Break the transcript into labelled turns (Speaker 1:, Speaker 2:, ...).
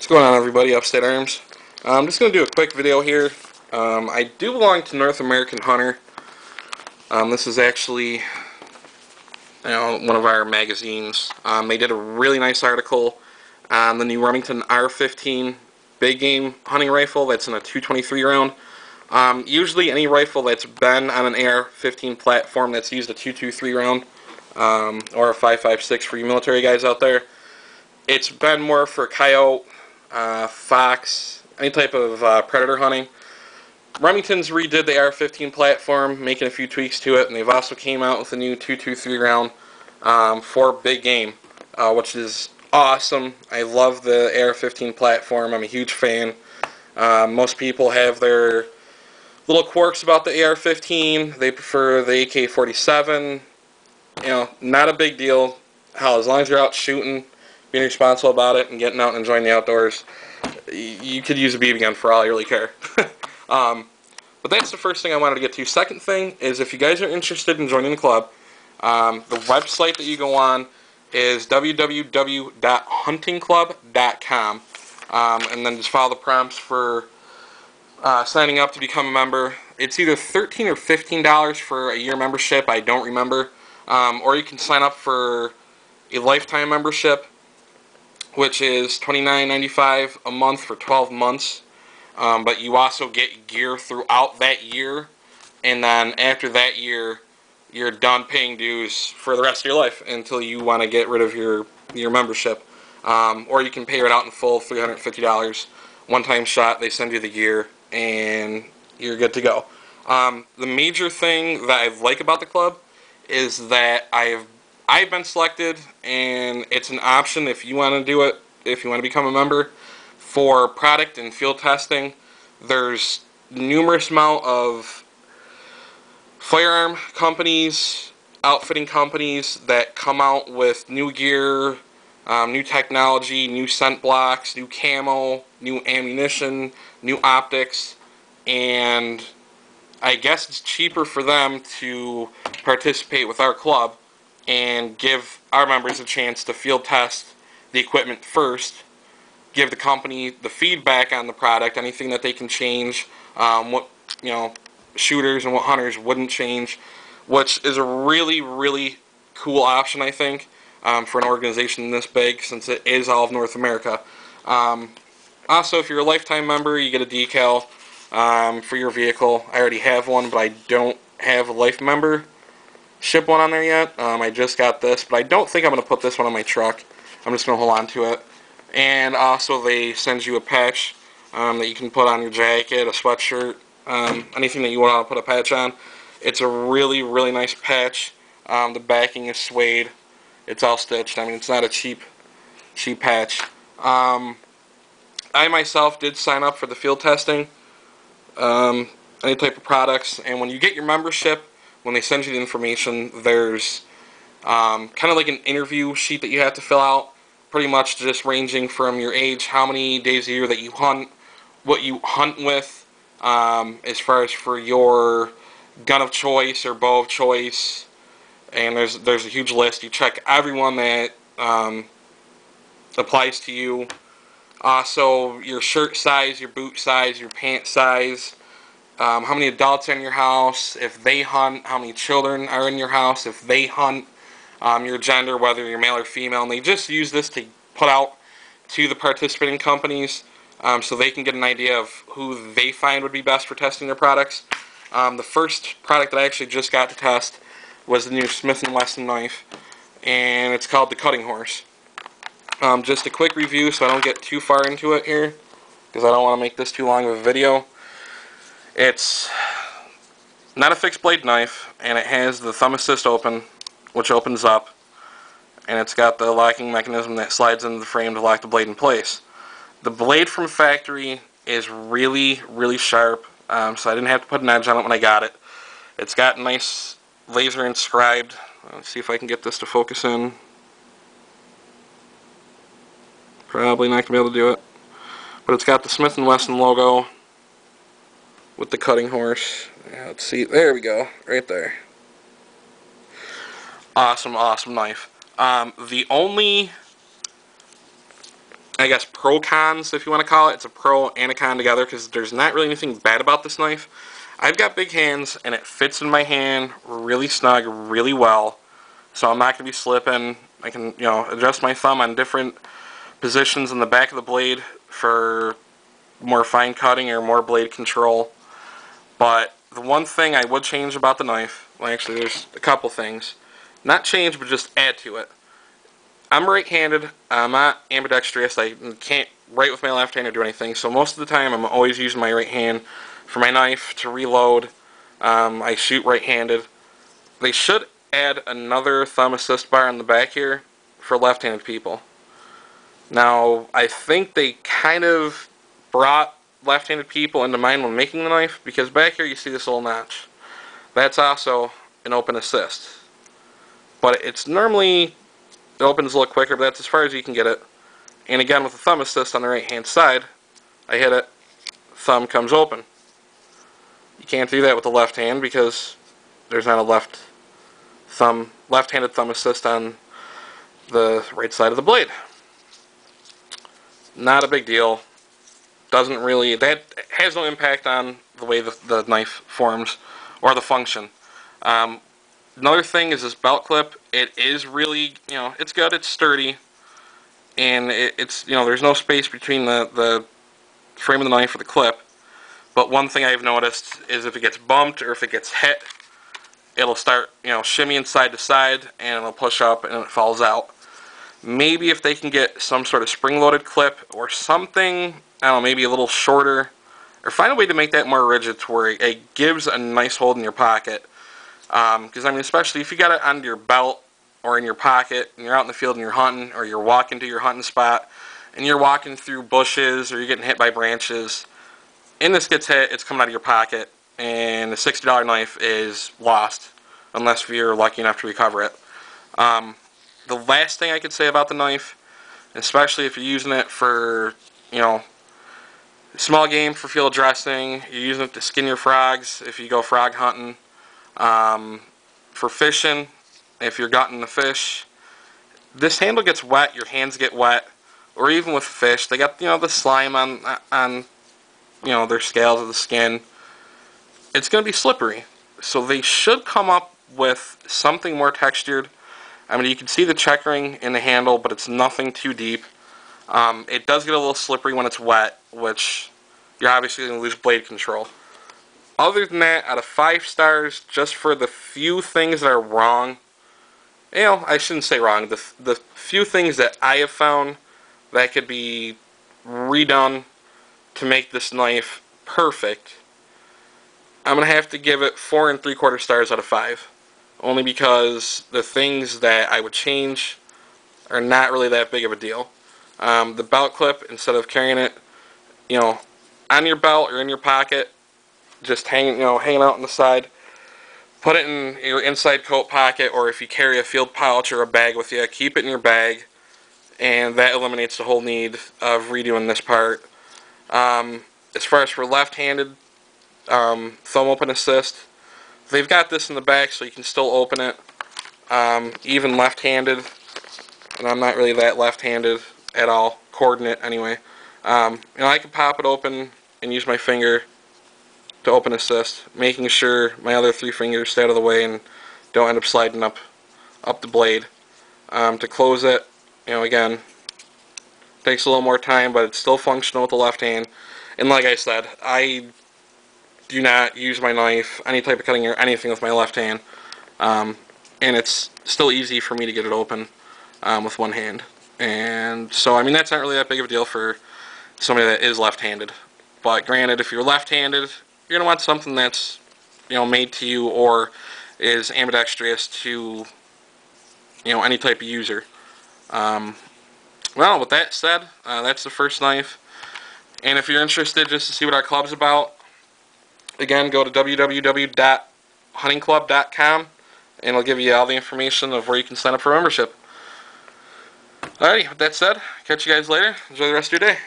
Speaker 1: What's going on, everybody? Upstate Arms. I'm just going to do a quick video here. I do belong to North American Hunter. This is actually, one of our magazines. They did a really nice article on the new Remington R15 big game hunting rifle that's in a 223 round. Usually any rifle that's been on an AR-15 platform that's used a 223 round, or a 5.56 for you military guys out there, it's been more for coyote, fox, any type of predator hunting. Remington's redid the AR-15 platform, making a few tweaks to it, and they've also came out with a new 223 round for big game, which is awesome. I love the AR-15 platform. I'm a huge fan. Most people have their little quirks about the AR-15. They prefer the AK-47. Not a big deal. Hell, as long as you're out shooting, being responsible about it, and getting out and enjoying the outdoors, you could use a BB gun for all I really care. But that's the first thing I wanted to get to. Second thing is, if you guys are interested in joining the club, the website that you go on is www.huntingclub.com, and then just follow the prompts for signing up to become a member. It's either $13 or $15 for a year membership, I don't remember, or you can sign up for a lifetime membership, which is $29.95 a month for 12 months. But you also get gear throughout that year, and then after that year, you're done paying dues for the rest of your life until you want to get rid of your membership. Or you can pay it out in full, $350, one-time shot. They send you the gear, and you're good to go. The major thing that I like about the club is that I've been selected, and it's an option if you want to do it, if you want to become a member, for product and field testing. There's numerous amount of firearm companies, outfitting companies that come out with new gear, new technology, new scent blocks, new camo, new ammunition, new optics, and I guess it's cheaper for them to participate with our club and give our members a chance to field test the equipment first, give the company the feedback on the product, anything that they can change, what shooters and what hunters wouldn't change, which is a really, really cool option, I think, for an organization this big, since it is all of North America. Also, if you're a lifetime member, you get a decal for your vehicle. I already have one, but I don't have a life membership one on there yet. I just got this, but I don't think I'm going to put this one on my truck. I'm just going to hold on to it. And also, they send you a patch that you can put on your jacket, a sweatshirt, anything that you want to put a patch on. It's a really, really nice patch. The backing is suede. It's all stitched. I mean, it's not a cheap patch. I myself did sign up for the field testing, any type of products, and when you get your membership, when they send you the information, there's kind of like an interview sheet that you have to fill out, pretty much just ranging from your age, how many days a year that you hunt, what you hunt with, as far as for your gun of choice or bow of choice, and there's a huge list. You check everyone that applies to you. Also, your shirt size, your boot size, your pant size, how many adults are in your house, if they hunt, how many children are in your house, if they hunt, your gender, whether you're male or female, and they just use this to put out to the participating companies, so they can get an idea of who they find would be best for testing their products. The first product that I actually just got to test was the new Smith & Wesson knife, and it's called the Cutting Horse. Just a quick review so I don't get too far into it here, because I don't want to make this too long of a video. It's not a fixed blade knife, and it has the thumb assist open, which opens up, and it's got the locking mechanism that slides into the frame to lock the blade in place. The blade from factory is really, really sharp, so I didn't have to put an edge on it when I got it. It's got nice laser inscribed. Let's see if I can get this to focus in. Probably not going to be able to do it. But it's got the Smith & Wesson logo with the Cutting Horse. Yeah, let's see. There we go. Right there. Awesome, awesome knife. The only I guess, pro cons, if you want to call it. It's a pro and a con together, because there's not really anything bad about this knife. I've got big hands, and it fits in my hand really snug, really well, so I'm not going to be slipping. I can, adjust my thumb on different positions in the back of the blade for more fine cutting or more blade control. But the one thing I would change about the knife, well, actually there's a couple things, not change but just add to it. I'm right-handed, I'm not ambidextrous, I can't write with my left hand or do anything, so most of the time I'm always using my right hand for my knife to reload. I shoot right-handed. They should add another thumb assist bar on the back here for left-handed people. Now, I think they kind of brought left-handed people into mind when making the knife, because back here you see this little notch. That's also an open assist. But it's normally, it opens a little quicker, but that's as far as you can get it. And again, with the thumb assist on the right-hand side, I hit it, thumb comes open. You can't do that with the left hand because there's not a left-handed thumb assist on the right side of the blade. Not a big deal. Doesn't really, that has no impact on the way the knife forms or the function. Another thing is this belt clip. It is really, it's good, it's sturdy, and it's, there's no space between the frame of the knife or the clip. But one thing I've noticed is if it gets bumped or if it gets hit, it'll start, shimmying side to side, and it'll push up and it falls out. Maybe if they can get some sort of spring-loaded clip or something, I don't know, maybe a little shorter, or find a way to make that more rigid to where it gives a nice hold in your pocket. Because, especially if you got it on your belt or in your pocket, and you're out in the field and you're hunting, or you're walking to your hunting spot, and you're walking through bushes, or you're getting hit by branches, and this gets hit, it's coming out of your pocket, and the $60 knife is lost, unless you're lucky enough to recover it. The last thing I could say about the knife, especially if you're using it for, small game for field dressing, you're using it to skin your frogs if you go frog hunting, for fishing, if you're gutting the fish, this handle gets wet, your hands get wet, or even with fish, they got, the slime on their scales of the skin. It's going to be slippery. So they should come up with something more textured. You can see the checkering in the handle, but it's nothing too deep. It does get a little slippery when it's wet, which you're obviously going to lose blade control. Other than that, out of 5 stars, just for the few things that are wrong, I shouldn't say wrong, the few things that I have found that could be redone to make this knife perfect, I'm going to have to give it 4 3/4 stars out of 5. Only because the things that I would change are not really that big of a deal. The belt clip, instead of carrying it, on your belt or in your pocket, just hanging out on the side, put it in your inside coat pocket, or if you carry a field pouch or a bag with you, keep it in your bag, and that eliminates the whole need of redoing this part. As far as for left-handed thumb open assist, they've got this in the back so you can still open it, even left-handed, and I'm not really that left-handed at all, coordinate anyway. I can pop it open and use my finger to open assist, making sure my other 3 fingers stay out of the way and don't end up sliding up the blade. To close it, again, takes a little more time, but it's still functional with the left hand. And like I said, I do not use my knife, any type of cutting or anything with my left hand, and it's still easy for me to get it open with one hand. And so, that's not really that big of a deal for somebody that is left-handed. But granted, if you're left-handed, you're going to want something that's, made to you or is ambidextrous to, any type of user. Well, with that said, that's the first knife. And if you're interested just to see what our club's about, again, go to www.huntingclub.com, and it'll give you all the information of where you can sign up for membership. Alrighty, with that said, catch you guys later. Enjoy the rest of your day.